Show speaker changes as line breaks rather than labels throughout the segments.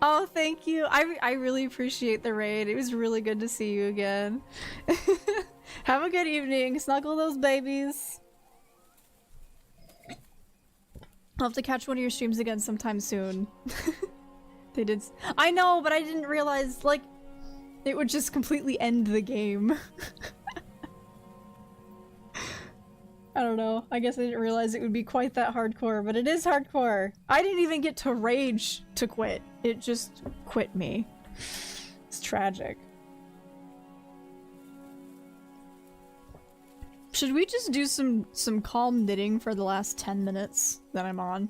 Oh, thank you. I really appreciate the raid. It was really good to see you again. Have a good evening. Snuggle those babies. I'll have to catch one of your streams again sometime soon. They did. I know, but I didn't realize, like, it would just completely end the game. I don't know. I guess I didn't realize it would be quite that hardcore, but it is hardcore. I didn't even get to rage to quit. It just quit me. It's tragic. Should we just do some calm knitting for the last 10 minutes that I'm on?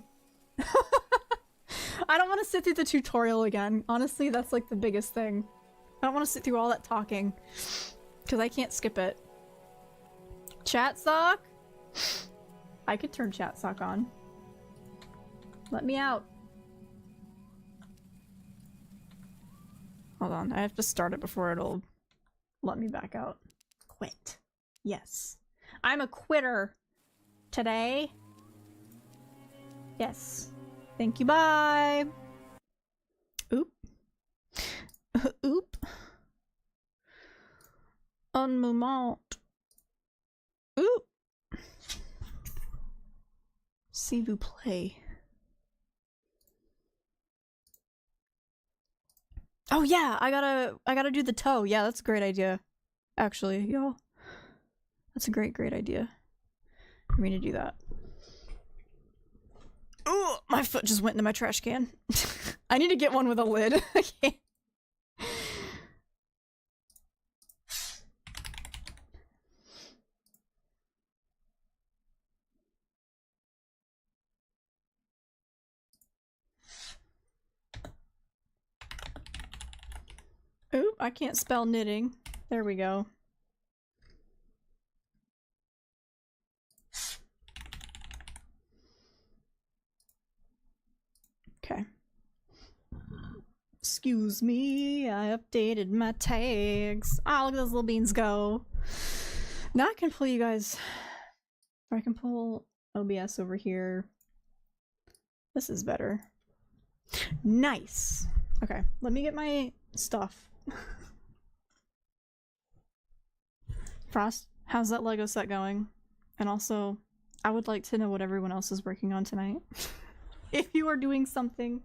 I don't want to sit through the tutorial again. Honestly, that's like the biggest thing. I don't want to sit through all that talking because I can't skip it. Chat sock? I could turn chat sock on. Let me out. Hold on, I have to start it before it'll let me back out. Quit. Yes. I'm a quitter today. Yes. Thank you, bye. Oop. Oop. Un moment. Oop. S'il vous plaît. Oh yeah, I gotta do the toe. Yeah, that's a great idea. Actually, y'all. That's a great idea for me to do that. Oh, my foot just went into my trash can. I need to get one with a lid. I can't. Oop, I can't spell knitting. There we go. Okay. Excuse me, I updated my tags. Oh, look at those little beans go. Now I can pull you guys, or I can pull OBS over here. This is better. Nice. Okay, let me get my stuff. Frost, how's that Lego set going? And also, I would like to know what everyone else is working on tonight. If you are doing something.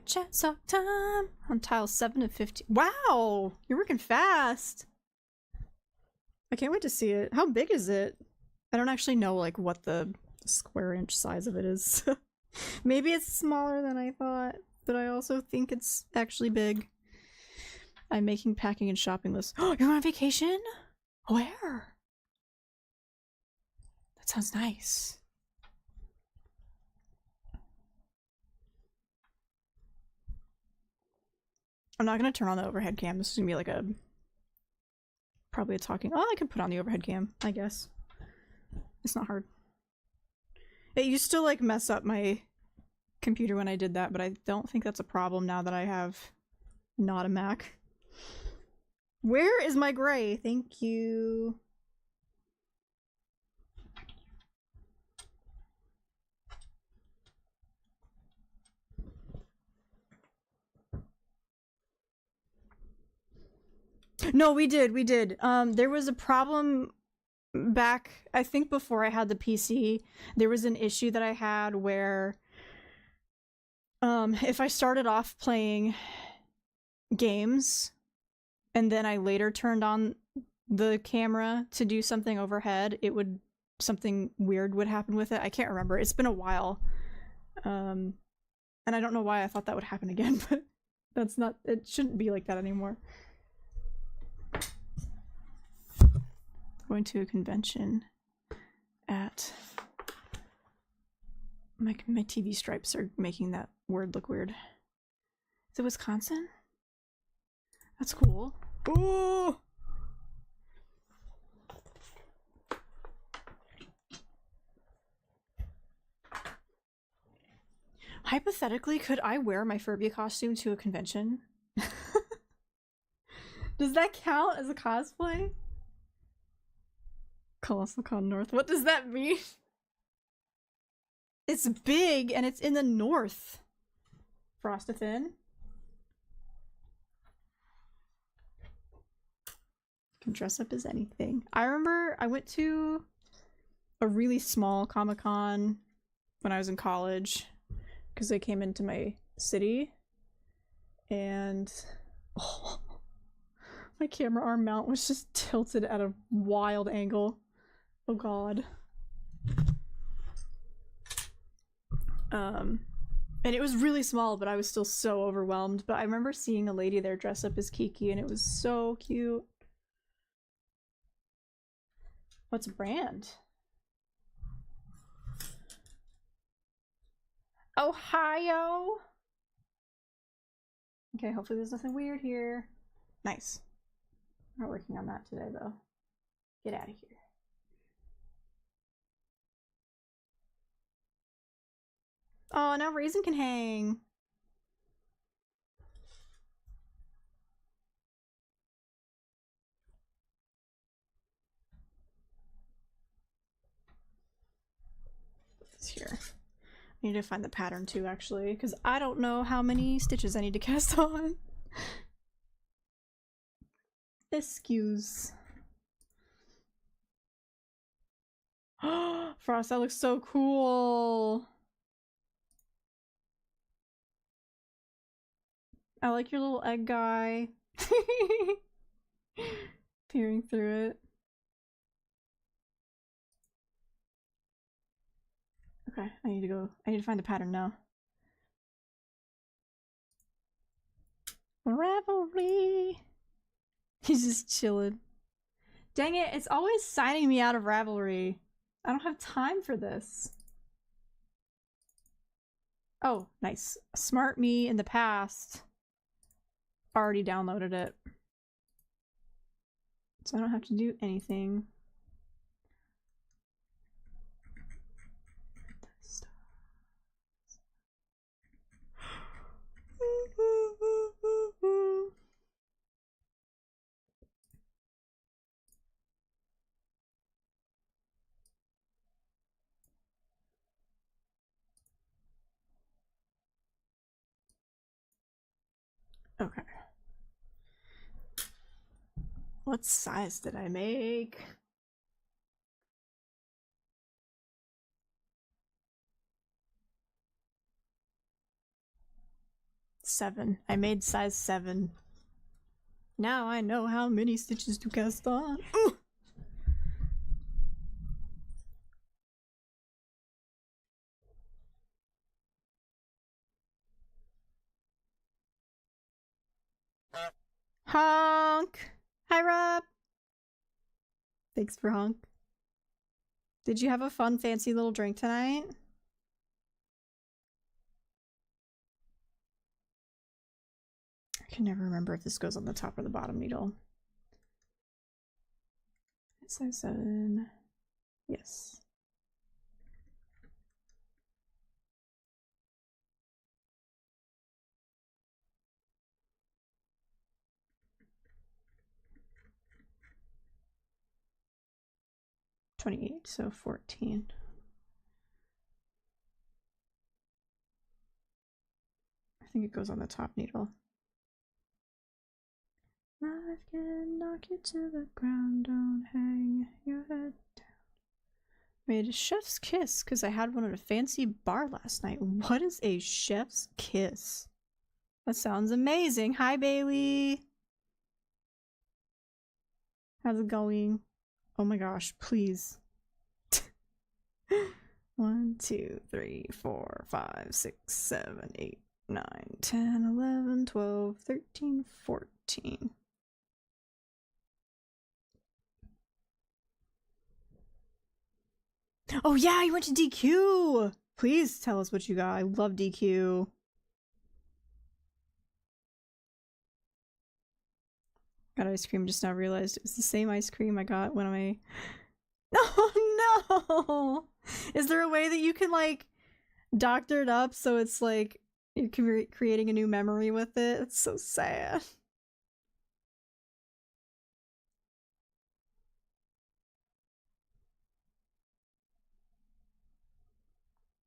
Chat sock time on tile 7 of 15. Wow! You're working fast! I can't wait to see it. How big is it? I don't actually know like what the square inch size of it is. Maybe it's smaller than I thought, but I also think it's actually big. I'm making packing and shopping lists. Oh, you're on vacation? Where? That sounds nice. I'm not gonna turn on the overhead cam. This is gonna be like a... probably a talking... Oh, I could put on the overhead cam, I guess. It's not hard. It used to like mess up my computer when I did that, but I don't think that's a problem now that I have not a Mac. Where is my gray? Thank you. No, we did. There was a problem back, I think before I had the PC. There was an issue that I had where if I started off playing games and then I later turned on the camera to do something overhead, something weird would happen with it. I can't remember. It's been a while. And I don't know why I thought that would happen again, but it shouldn't be like that anymore. Going to a convention at not. My TV stripes are making that word look weird. Is it Wisconsin? That's cool. Ooh! Hypothetically, could I wear my Furby costume to a convention? Does that count as a cosplay? Colossal Con North. What does that mean? It's big and it's in the north. Frostathin. Can dress up as anything. I remember I went to a really small Comic-Con when I was in college because they came into my city and my camera arm mount was just tilted at a wild angle. Oh god. And it was really small, but I was still so overwhelmed. But I remember seeing a lady there dress up as Kiki, and it was so cute. What's a brand? Ohio! Okay, hopefully there's nothing weird here. Nice. Not working on that today, though. Get out of here. Oh, now Raisin can hang. It's here. I need to find the pattern too, actually, because I don't know how many stitches I need to cast on. Excuse. Frost, that looks so cool. I like your little egg guy. Peering through it. Okay, I need to find the pattern now. Ravelry. He's just chilling. Dang it, it's always signing me out of Ravelry. I don't have time for this. Oh, nice. Smart me in the past already downloaded it. So I don't have to do anything. Okay. What size did I make? Seven. I made size 7. Now I know how many stitches to cast on. Ooh! Honk! Hi, Rob! Thanks for honk. Did you have a fun, fancy little drink tonight? I can never remember if this goes on the top or the bottom needle. Size 7. Yes. $28, so 14. I think it goes on the top needle. Life can knock you to the ground, don't hang your head down. Made a chef's kiss because I had one at a fancy bar last night. What is a chef's kiss? That sounds amazing. Hi, Bailey. How's it going? Oh my gosh, please. 1, 2, 3, 4, 5, 6, 7, 8, 9, 10, 11, 12, 13, 14. Oh yeah, you went to DQ! Please tell us what you got. I love DQ. Got ice cream, just now realized it was the same ice cream I got when I... Oh no! Is there a way that you can, like, doctor it up so it's, like, you're creating a new memory with it? It's so sad.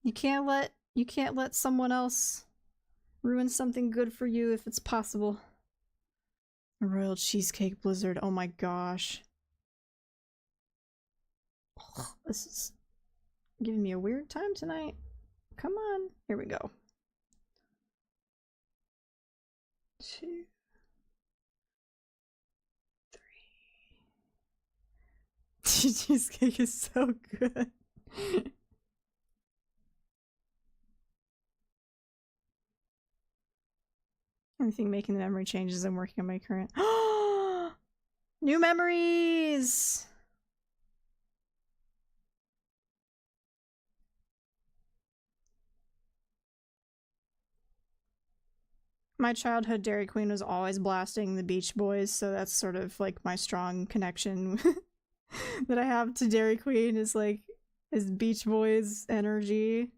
You can't let someone else ruin something good for you if it's possible. A royal cheesecake blizzard, oh my gosh. This is giving me a weird time tonight. Come on. Here we go. 2, 3. Cheesecake is so good. Anything making the memory changes. I'm working on my current. New memories! My childhood Dairy Queen was always blasting the Beach Boys, so that's sort of like my strong connection that I have to Dairy Queen is Beach Boys energy.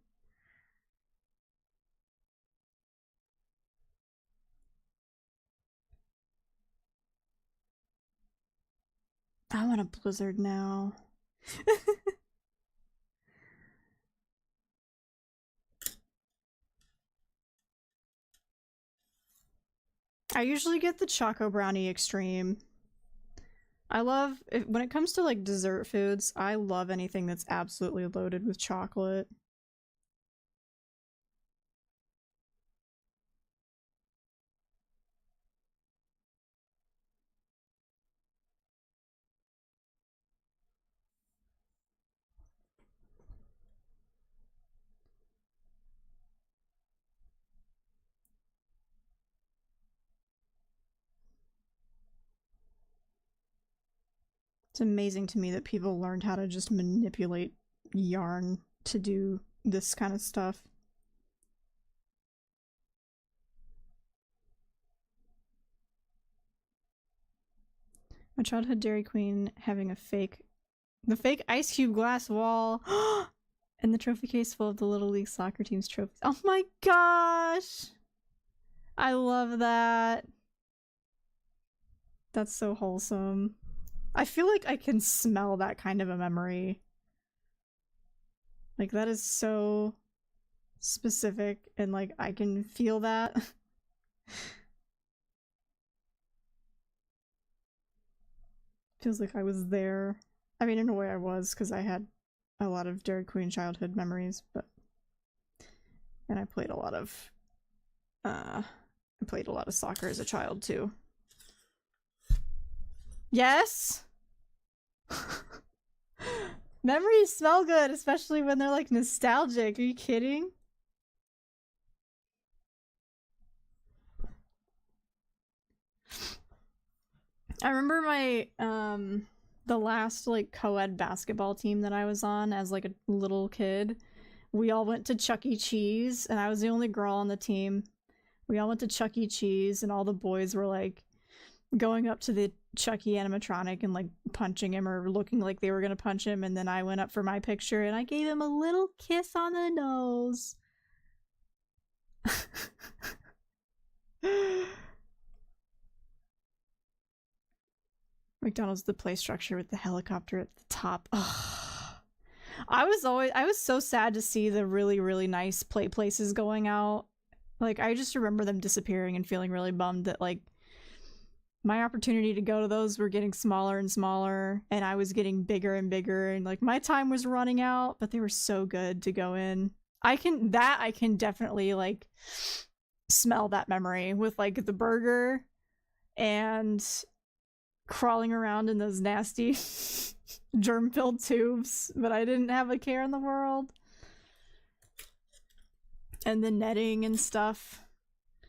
I want a blizzard now. I usually get the Choco Brownie Extreme. I love, when it comes to like dessert foods, I love anything that's absolutely loaded with chocolate. It's amazing to me that people learned how to just manipulate yarn to do this kind of stuff. My childhood Dairy Queen having the fake ice cube glass wall, and the trophy case full of the Little League soccer team's trophies. Oh my gosh! I love that. That's so wholesome. I feel like I can smell that kind of a memory. Like, that is so specific, and like, I can feel that. Feels like I was there. I mean, in a way I was, because I had a lot of Dairy Queen childhood memories, but... And I played a lot of soccer as a child, too. Yes? Memories smell good, especially when they're like nostalgic. Are you kidding? I remember my the last like co-ed basketball team that I was on as like a little kid. We all went to Chuck E. Cheese, and I was the only girl on the team. We all went to Chuck E. Cheese, and all the boys were like going up to the Chucky animatronic and like punching him or looking like they were gonna punch him, and then I went up for my picture and I gave him a little kiss on the nose. McDonald's the play structure with the helicopter at the top. Ugh. I was so sad to see the really, really nice play places going out. Like, I just remember them disappearing and feeling really bummed that like my opportunity to go to those were getting smaller and smaller, and I was getting bigger and bigger, and like my time was running out, but they were so good to go in. I can definitely like smell that memory with like the burger and crawling around in those nasty germ-filled tubes, but I didn't have a care in the world. And the netting and stuff.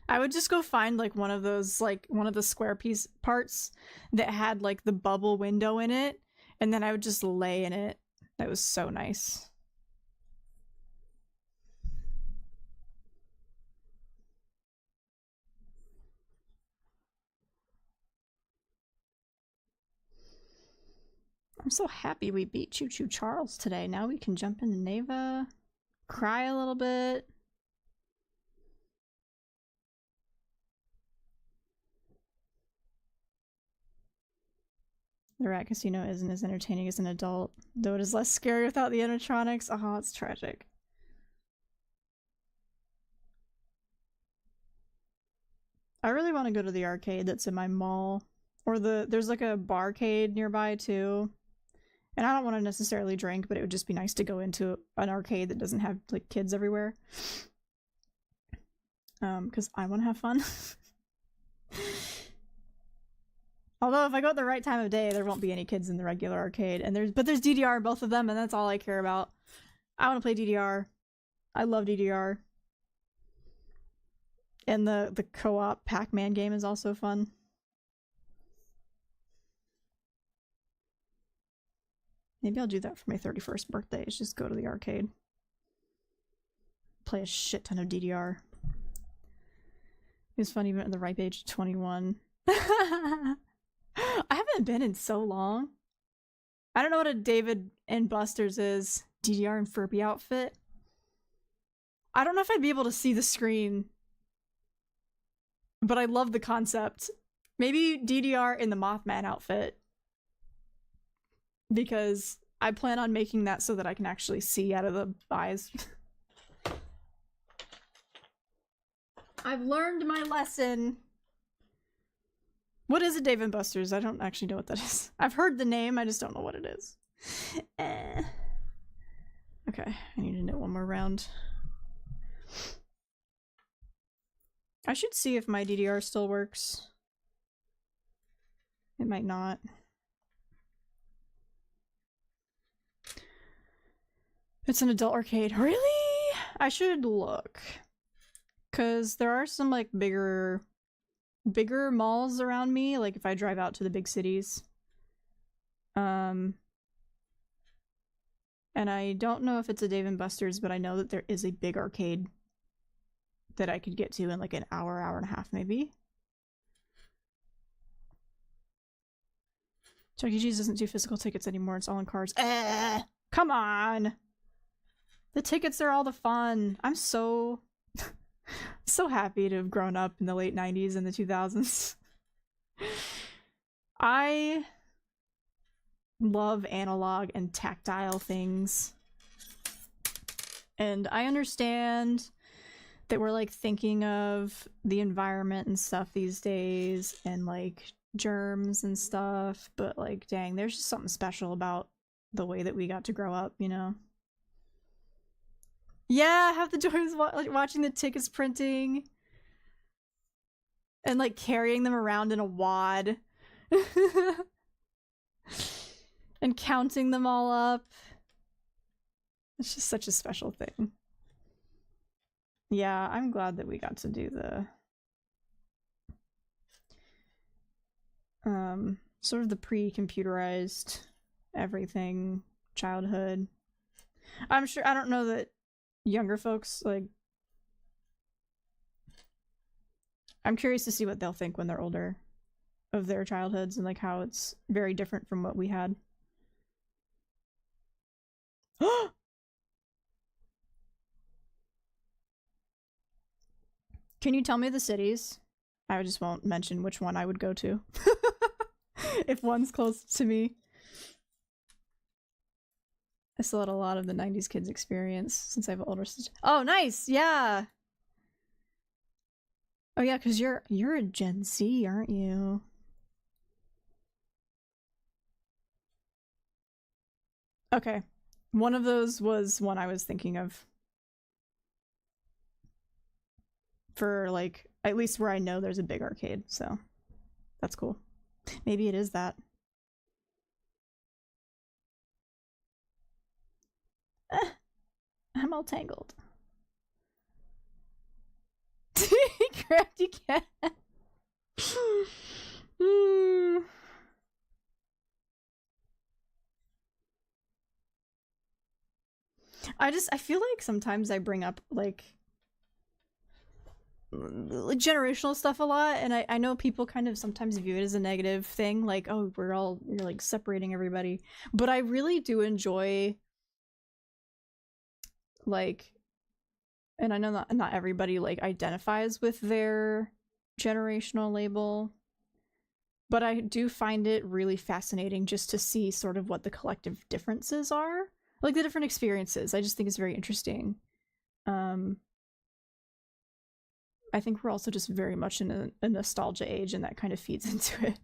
I would just go find like one of those, like one of the square piece parts that had like the bubble window in it, and then I would just lay in it That was so nice. I'm so happy we beat Choo Choo Charles today. Now we can jump into Neva, cry a little bit. The Rat Casino isn't as entertaining as an adult, though it is less scary without the animatronics. Oh, it's tragic. I really want to go to the arcade that's in my mall. Or there's like a barcade nearby too. And I don't want to necessarily drink, but it would just be nice to go into an arcade that doesn't have like kids everywhere. Because I want to have fun. Although if I go at the right time of day, there won't be any kids in the regular arcade. And there's DDR in both of them, and that's all I care about. I want to play DDR. I love DDR. And the co-op Pac-Man game is also fun. Maybe I'll do that for my 31st birthday, is just go to the arcade. Play a shit ton of DDR. It was fun even at the ripe age of 21. I haven't been in so long. I don't know what a David and Buster's is. DDR and Furby outfit. I don't know if I'd be able to see the screen. But I love the concept. Maybe DDR in the Mothman outfit. Because I plan on making that so that I can actually see out of the eyes. I've learned my lesson. What is a Dave & Buster's? I don't actually know what that is. I've heard the name, I just don't know what it is. Okay, I need to knit one more round. I should see if my DDR still works. It might not. It's an adult arcade. Really? I should look. Because there are some, like, bigger malls around me, like if I drive out to the big cities. And I don't know if it's a Dave & Buster's, but I know that there is a big arcade that I could get to in like an hour, hour and a half maybe. Chuck E. Cheese doesn't do physical tickets anymore, it's all in cards. Come on! The tickets are all the fun. I'm so so happy to have grown up in the late 90s and the 2000s. I love analog and tactile things. And I understand that we're like thinking of the environment and stuff these days and like germs and stuff, but like dang, there's just something special about the way that we got to grow up, you know? Yeah, have the joys like watching the tickets printing and like carrying them around in a wad and counting them all up. It's just such a special thing. Yeah, I'm glad that we got to do the sort of the pre-computerized everything childhood. I'm sure, I don't know that younger folks, like, I'm curious to see what they'll think when they're older of their childhoods and like how it's very different from what we had. Can you tell me the cities? I just won't mention which one I would go to. If one's close to me. I still had a lot of the 90s kids experience since I have an older sister. Oh, nice! Yeah! Oh yeah, because you're a Gen Z, aren't you? Okay. One of those was one I was thinking of. For, like, at least where I know there's a big arcade, so that's cool. Maybe it is that. I'm all tangled. Crafty cat. I feel like sometimes I bring up like generational stuff a lot, and I know people kind of sometimes view it as a negative thing, like, oh, you're like separating everybody, but I really do enjoy, like, and I know not everybody like identifies with their generational label, but I do find it really fascinating just to see sort of what the collective differences are, like the different experiences. I just think it's very interesting. I think we're also just very much in a nostalgia age, and that kind of feeds into it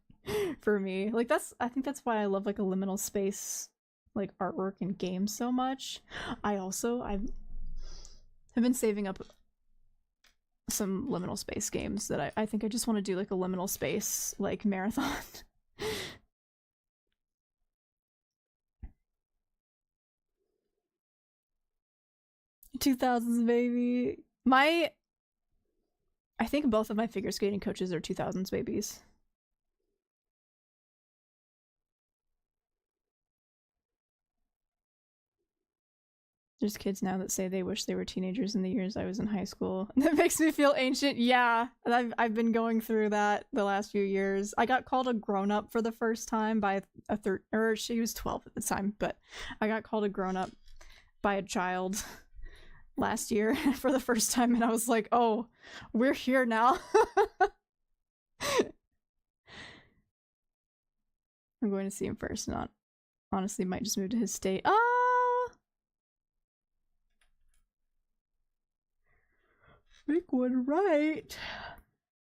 for me. Like I think that's why I love like a liminal space, like artwork and games so much. I've been saving up some liminal space games that I think I just want to do like a liminal space like marathon. 2000s baby. I think both of my figure skating coaches are 2000s babies. There's kids now that say they wish they were teenagers in the years I was in high school. That makes me feel ancient. Yeah, I've been going through that the last few years. I got called a grown-up for the first time by or she was 12 at the time, but I got called a grown-up by a child last year for the first time, and I was like, oh, we're here now. I'm going to see him first, not honestly might just move to his state. Oh, make one right.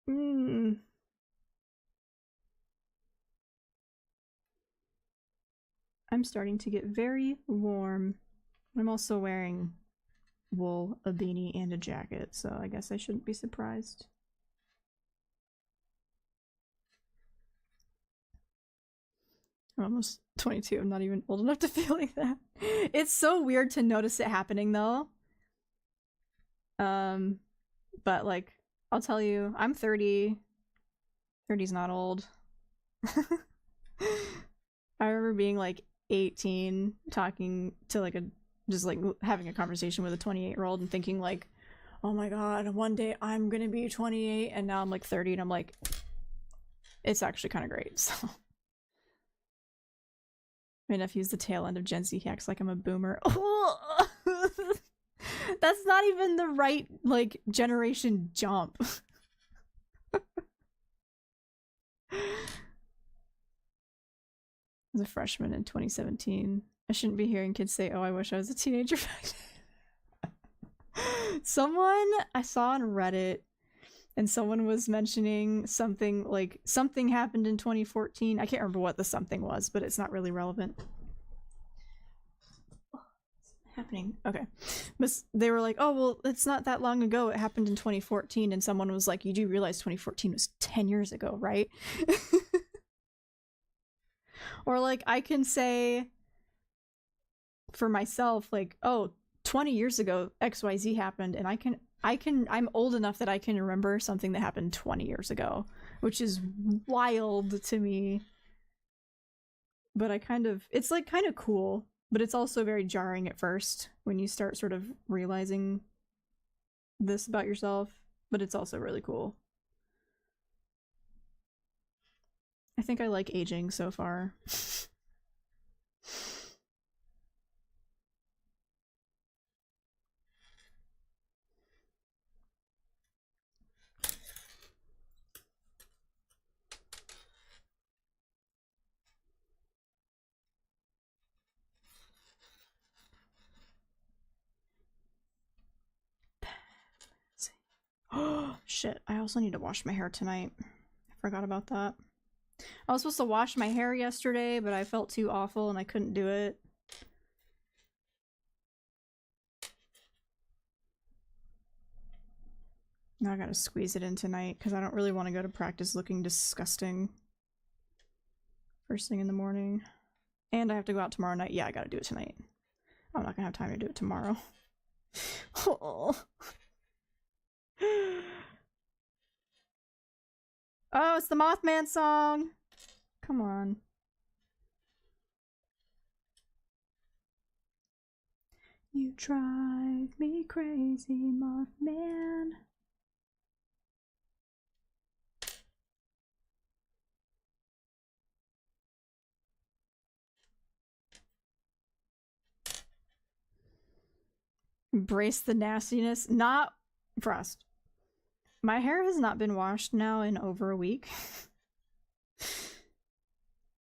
I'm starting to get very warm. I'm also wearing wool, a beanie, and a jacket, so I guess I shouldn't be surprised. I'm almost 22. I'm not even old enough to feel like that. It's so weird to notice it happening, though. But like, I'll tell you, I'm 30. 30's not old. I remember being like 18, talking to like just like having a conversation with a 28-year-old and thinking like, oh my god, one day I'm gonna be 28, and now I'm like 30 and I'm like, it's actually kind of great. So my nephew's the tail end of Gen Z. He acts like I'm a boomer. That's not even the right like generation jump. I was a freshman in 2017. I shouldn't be hearing kids say, oh, I wish I was a teenager back then. Someone I saw on Reddit, and someone was mentioning something like something happened in 2014. I can't remember what the something was, but it's not really relevant. Happening. Okay. But they were like, oh, well, it's not that long ago. It happened in 2014. And someone was like, you do realize 2014 was 10 years ago, right? Or like, I can say for myself, like, oh, 20 years ago, XYZ happened. And I'm old enough that I can remember something that happened 20 years ago, which is wild to me. But it's like kind of cool. But it's also very jarring at first when you start sort of realizing this about yourself, but it's also really cool. I think I like aging so far. Oh, shit. I also need to wash my hair tonight. I forgot about that. I was supposed to wash my hair yesterday, but I felt too awful and I couldn't do it. Now I gotta squeeze it in tonight because I don't really want to go to practice looking disgusting first thing in the morning. And I have to go out tomorrow night. Yeah, I gotta do it tonight. I'm not gonna have time to do it tomorrow. Oh. Oh, it's the Mothman song. Come on. You drive me crazy, Mothman. Embrace the nastiness. Not Frost. My hair has not been washed now in over a week.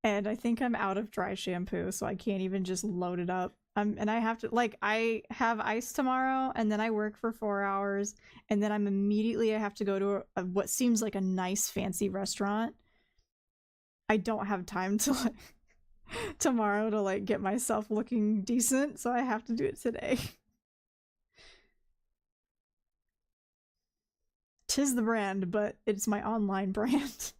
And I think I'm out of dry shampoo, so I can't even just load it up. And I have to, like, I have ice tomorrow, and then I work for 4 hours, and then I have to go to what seems like a nice fancy restaurant. I don't have time to, like, tomorrow to, like, get myself looking decent, so I have to do it today. 'Tis the brand, but it's my online brand.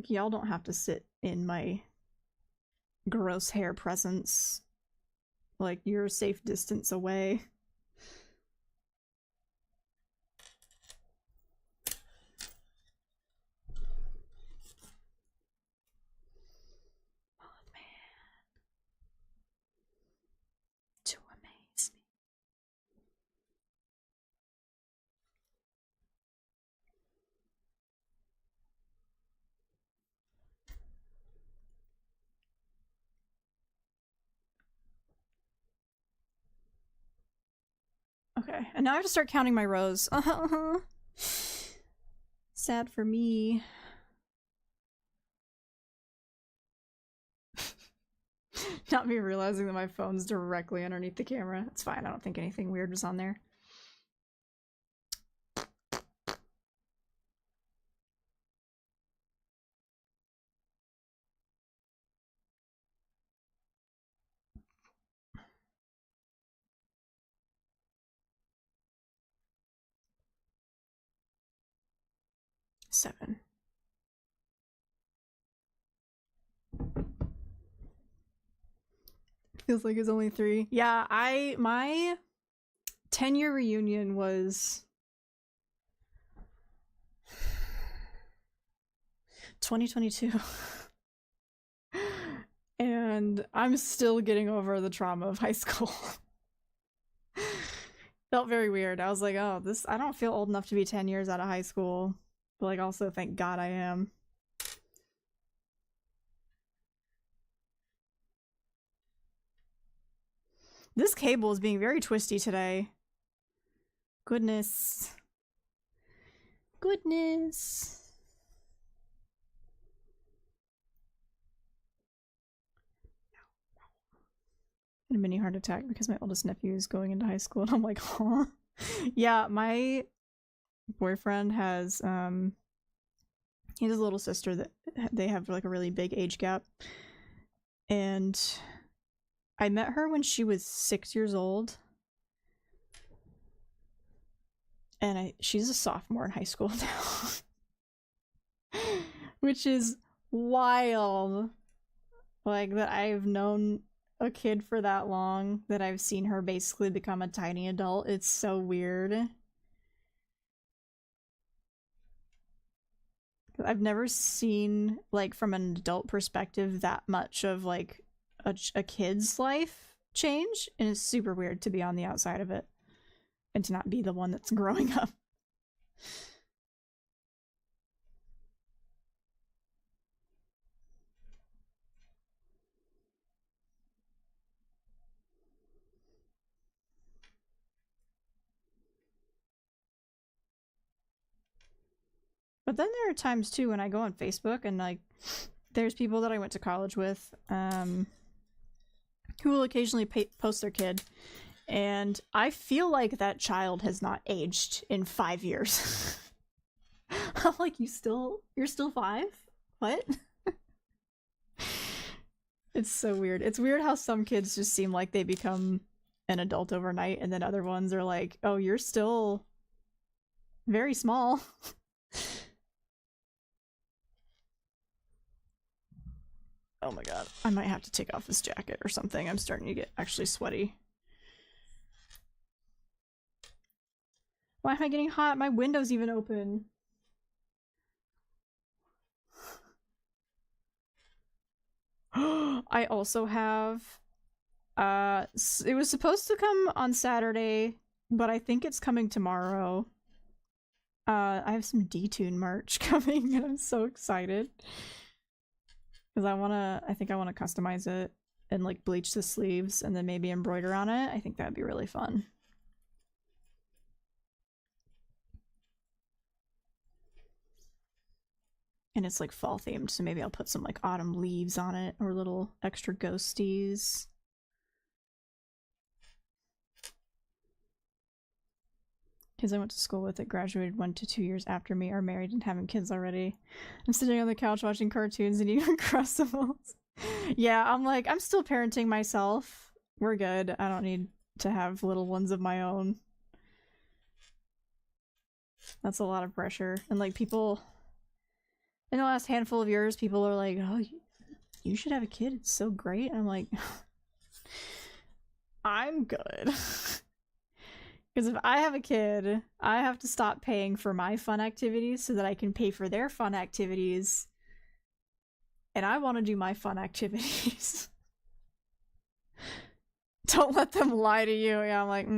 Y'all don't have to sit in my gross hair presence. Like, you're a safe distance away. To amaze me. Okay, and now I have to start counting my rows. Sad for me. Not me realizing that my phone's directly underneath the camera. It's fine, I don't think anything weird was on there. Seven. Feels like it's only 3. Yeah, my 10-year reunion was 2022. And I'm still getting over the trauma of high school. Felt very weird. I was like, oh, I don't feel old enough to be 10 years out of high school. But, like, also, thank God I am. This cable is being very twisty today. Goodness. Goodness. I had a mini heart attack because my oldest nephew is going into high school, and I'm like, huh? Yeah, my boyfriend has, he has a little sister that they have, like, a really big age gap. And I met her when she was 6 years old. And she's a sophomore in high school now. Which is wild. Like, that I've known a kid for that long, that I've seen her basically become a tiny adult. It's so weird. I've never seen, like, from an adult perspective, that much of, like, a kid's life change, and it's super weird to be on the outside of it and to not be the one that's growing up. But then there are times too when I go on Facebook and, like, there's people that I went to college with who will occasionally post their kid, and I feel like that child has not aged in 5 years. I'm like, you're still 5? What? It's so weird. It's weird how some kids just seem like they become an adult overnight, and then other ones are like, oh, you're still very small. Oh my god, I might have to take off this jacket or something. I'm starting to get actually sweaty. Why am I getting hot? My window's even open. I also have it was supposed to come on Saturday, but I think it's coming tomorrow. I have some D-Tune merch coming and I'm so excited. Because I think I wanna customize it and like bleach the sleeves and then maybe embroider on it. I think that'd be really fun. And it's like fall themed, so maybe I'll put some like autumn leaves on it or little extra ghosties. Kids I went to school with that graduated 1 to 2 years after me are married and having kids already. I'm sitting on the couch watching cartoons and eating Uncrustables. Yeah, I'm like, I'm still parenting myself. We're good. I don't need to have little ones of my own. That's a lot of pressure. And like people, in the last handful of years, people are like, oh, you should have a kid. It's so great. And I'm like, I'm good. Because if I have a kid, I have to stop paying for my fun activities so that I can pay for their fun activities. And I want to do my fun activities. Don't let them lie to you. Yeah, I'm like,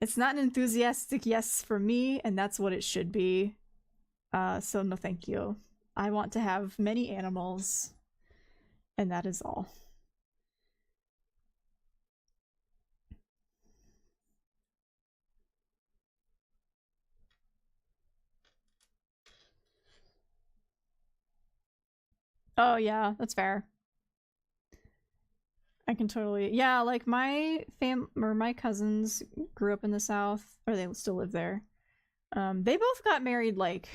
It's not an enthusiastic yes for me, and that's what it should be. So no thank you. I want to have many animals, and that is all. Oh yeah, that's fair. I can totally, yeah, like my my cousins grew up in the South, or they still live there. They both got married like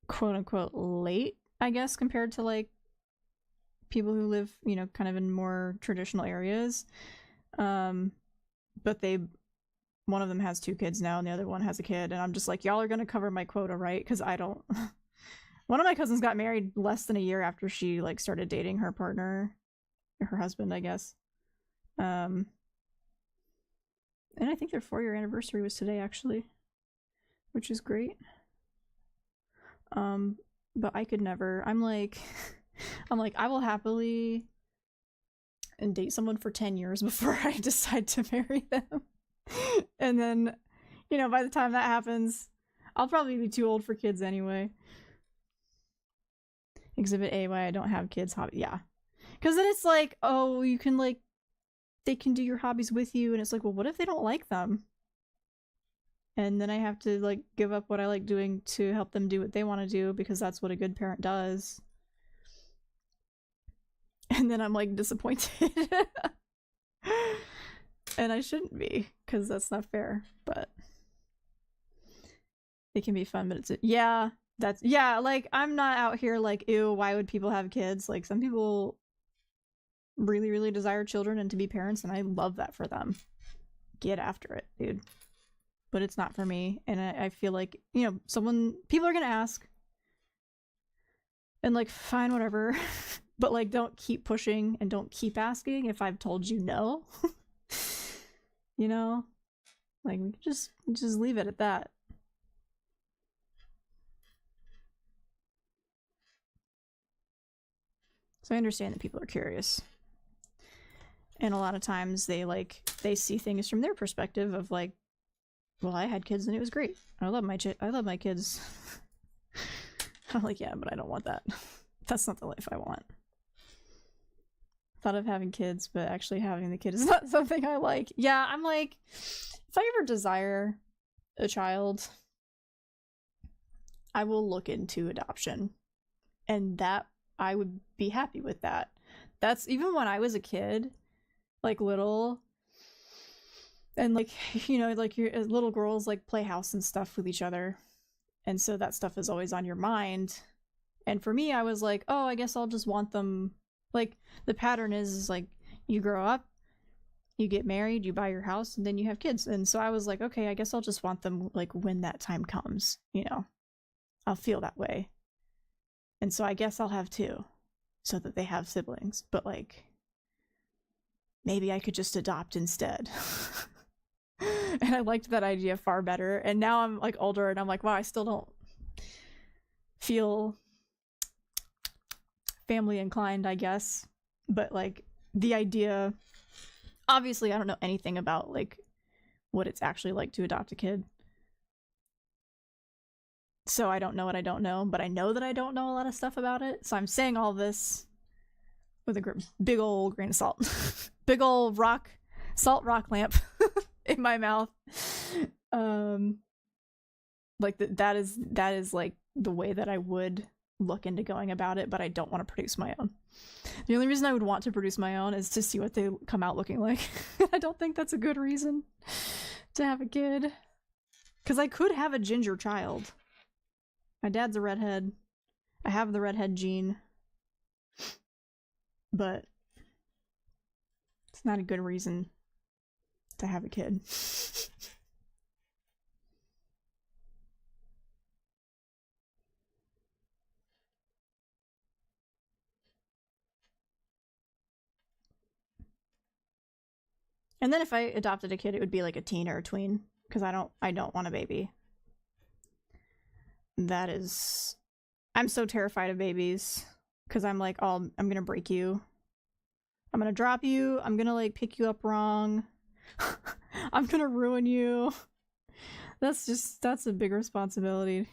quote unquote late, I guess, compared to like people who live, you know, kind of in more traditional areas. But one of them has 2 kids now and the other one has a kid, and I'm just like, y'all are gonna cover my quota, right? Because I don't. One of my cousins got married less than a year after she like started dating her partner, her husband, I guess. And I think their 4-year anniversary was today, actually, which is great. But I could never. I'm like, I will happily and date someone for 10 years before I decide to marry them. And then, you know, by the time that happens, I'll probably be too old for kids anyway. Exhibit A, why I don't have kids hobby. Yeah. Because then it's like, oh, you can like, they can do your hobbies with you. And it's like, well, what if they don't like them? And then I have to like give up what I like doing to help them do what they want to do, because that's what a good parent does. And then I'm like disappointed. And I shouldn't be, because that's not fair. But it can be fun, but it's yeah, that's yeah, like I'm not out here like, ew, why would people have kids? Like some people really, really desire children and to be parents, and I love that for them. Get after it, dude. But it's not for me, and I feel like, you know, people are gonna ask. And like, fine, whatever. But like, don't keep pushing and don't keep asking if I've told you no. You know? Like, we just leave it at that. So I understand that people are curious. And a lot of times they see things from their perspective of like, well, I had kids and it was great. I love my kids. I'm like, yeah, but I don't want that. That's not the life I want. Thought of having kids, but actually having the kid is not something I like. Yeah, I'm like, if I ever desire a child, I will look into adoption. And that, I would be happy with that. That's even when I was a kid, like little, and like, you know, like your little girls like play house and stuff with each other. And so that stuff is always on your mind. And for me, I was like, oh, I guess I'll just want them. Like, the pattern is like, you grow up, you get married, you buy your house, and then you have kids. And so I was like, okay, I guess I'll just want them like when that time comes, you know. I'll feel that way. And so I guess I'll have 2 so that they have siblings. But like, maybe I could just adopt instead. And I liked that idea far better. And now I'm like older and I'm like, wow, I still don't feel family inclined, I guess. But like the idea, obviously I don't know anything about like what it's actually like to adopt a kid. So I don't know what I don't know, but I know that I don't know a lot of stuff about it. So I'm saying all this with a big old grain of salt. Big old salt rock lamp in my mouth. Like that is like the way that I would look into going about it, but I don't want to produce my own. The only reason I would want to produce my own is to see what they come out looking like. I don't think that's a good reason to have a kid. Because I could have a ginger child. My dad's a redhead. I have the redhead gene. But it's not a good reason to have a kid. And then if I adopted a kid, it would be like a teen or a tween, because I don't want a baby. That is, I'm so terrified of babies, because I'm like, oh, I'm gonna break you. I'm gonna drop you. I'm gonna like pick you up wrong. I'm gonna ruin you. That's a big responsibility.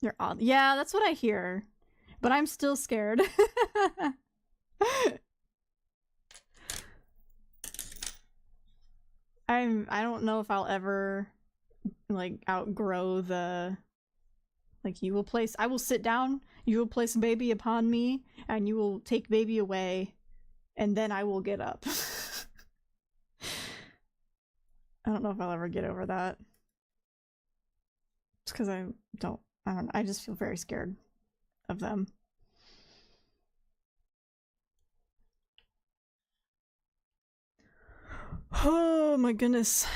They're odd. Yeah, that's what I hear. But I'm still scared. I don't know if I'll ever like outgrow the like I will sit down, you will place baby upon me, and you will take baby away, and then I will get up. I don't know if I'll ever get over that. It's because I don't know, I just feel very scared of them. Oh my goodness.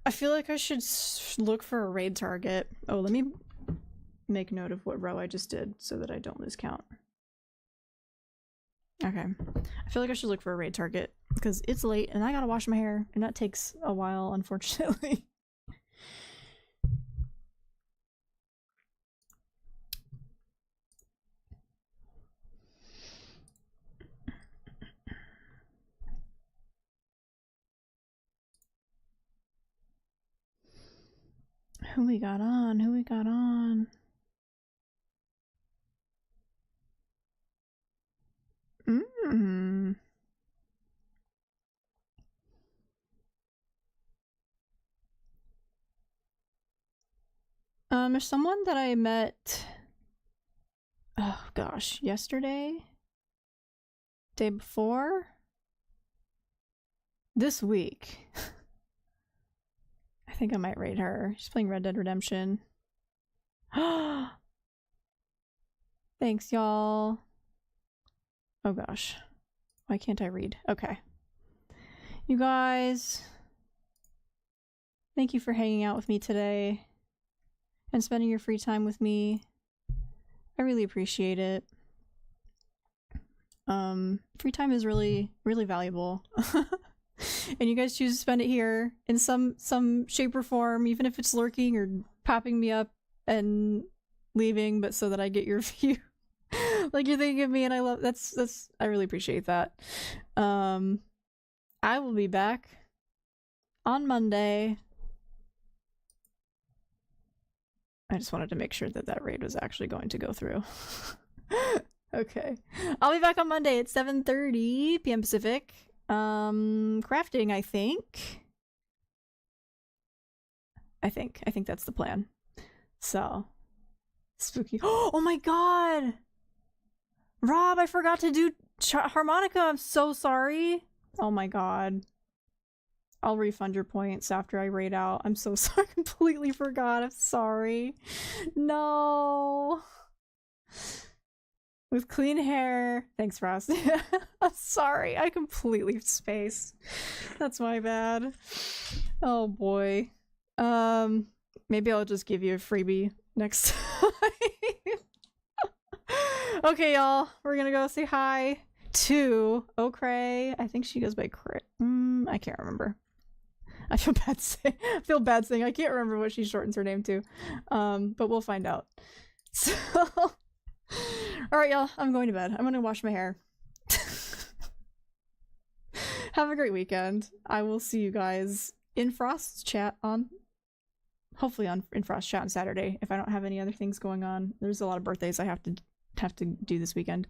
I feel like I should look for a raid target. Oh, let me make note of what row I just did so that I don't lose count. Okay. I feel like I should look for a raid target because it's late and I gotta wash my hair and that takes a while, unfortunately. Who we got on? Who we got on? There's someone that I met, oh gosh, yesterday? Day before? This week. I think I might raid her. She's playing Red Dead Redemption. Thanks, y'all. Oh gosh. Why can't I read? Okay. You guys, thank you for hanging out with me today and spending your free time with me. I really appreciate it. Free time is really, really valuable. And you guys choose to spend it here in some shape or form, even if it's lurking or popping me up and leaving, but so that I get your view. Like you're thinking of me and I love that's I really appreciate that. I will be back on Monday. I just wanted to make sure that raid was actually going to go through. Okay. I'll be back on Monday at 7:30 p.m. Pacific. Crafting, I think. I think that's the plan. So, spooky. Oh my god! Rob, I forgot to do Harmonica, I'm so sorry. Oh my god. I'll refund your points after I raid out. I'm so sorry. I completely forgot. I'm sorry. No. With clean hair. Thanks, Frost. I'm sorry. I completely spaced. That's my bad. Oh boy. Maybe I'll just give you a freebie next time. Okay, y'all. We're gonna go say hi to O'Cray. I think she goes by Cray. I can't remember. I feel bad saying I can't remember what she shortens her name to. But we'll find out. So alright, y'all. I'm going to bed. I'm gonna wash my hair. Have a great weekend. I will see you guys in Frost's chat on hopefully in Frost's chat on Saturday if I don't have any other things going on. There's a lot of birthdays I have to do this weekend.